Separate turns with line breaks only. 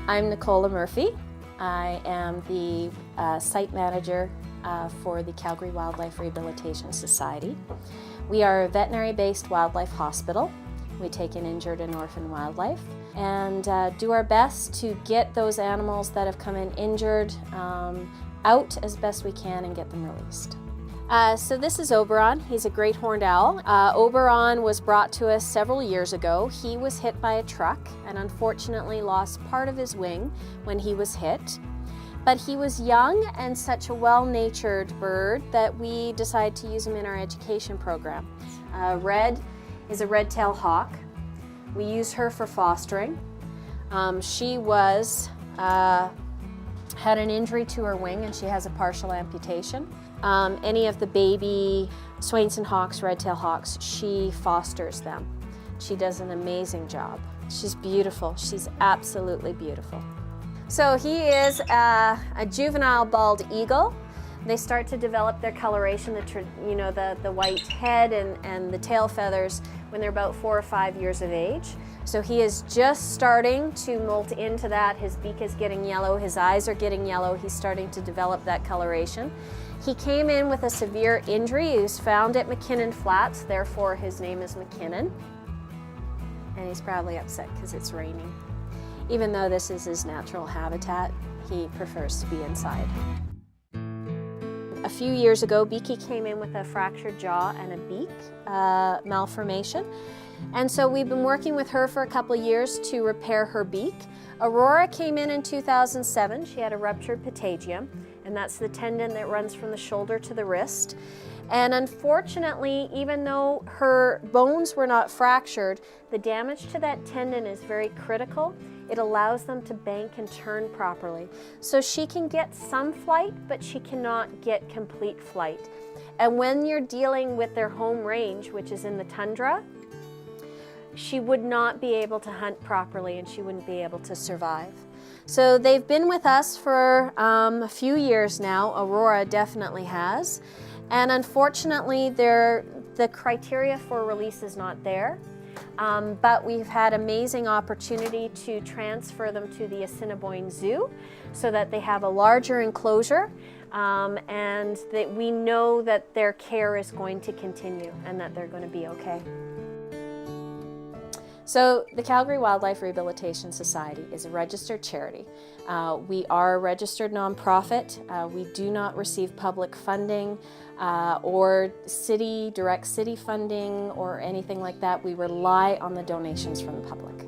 I'm Nicola Murphy. I am the site manager for the Calgary Wildlife Rehabilitation Society. We are a veterinary-based wildlife hospital. We take in injured and orphaned wildlife and do our best to get those animals that have come in injured out as best we can and get them released. So this is Oberon. He's a great horned owl. Oberon was brought to us several years ago. He was hit by a truck and unfortunately lost part of his wing when he was hit. But he was young and such a well-natured bird that we decided to use him in our education program. Red is a RedTail Hawk. We use her for fostering. She had an injury to her wing and she has a partial amputation. Any of the baby Swainson hawks, RedTail hawks, she fosters them. She does an amazing job. She's beautiful. She's absolutely beautiful. So he is a juvenile bald eagle. They start to develop their coloration, the white head and the tail feathers when they're about 4 or 5 years of age. So he is just starting to molt into that. His beak is getting yellow, his eyes are getting yellow. He's starting to develop that coloration. He came in with a severe injury. He was found at McKinnon Flats, therefore his name is McKinnon. And he's probably upset because it's raining. Even though this is his natural habitat, he prefers to be inside. A few years ago, Beaky came in with a fractured jaw and a beak malformation. And so we've been working with her for a couple of years to repair her beak. Aurora came in 2007. She had a ruptured patagium, and that's the tendon that runs from the shoulder to the wrist. And unfortunately, even though her bones were not fractured, the damage to that tendon is very critical. It allows them to bank and turn properly. So she can get some flight, but she cannot get complete flight. And when you're dealing with their home range, which is in the tundra, she would not be able to hunt properly and she wouldn't be able to survive. So they've been with us for a few years now. Aurora definitely has. And unfortunately, the criteria for release is not there. But we've had amazing opportunity to transfer them to the Assiniboine Zoo so that they have a larger enclosure and that we know that their care is going to continue and that they're going to be okay. So the Calgary Wildlife Rehabilitation Society is a registered charity. We are a registered nonprofit. We do not receive public funding or direct city funding or anything like that. We rely on the donations from the public.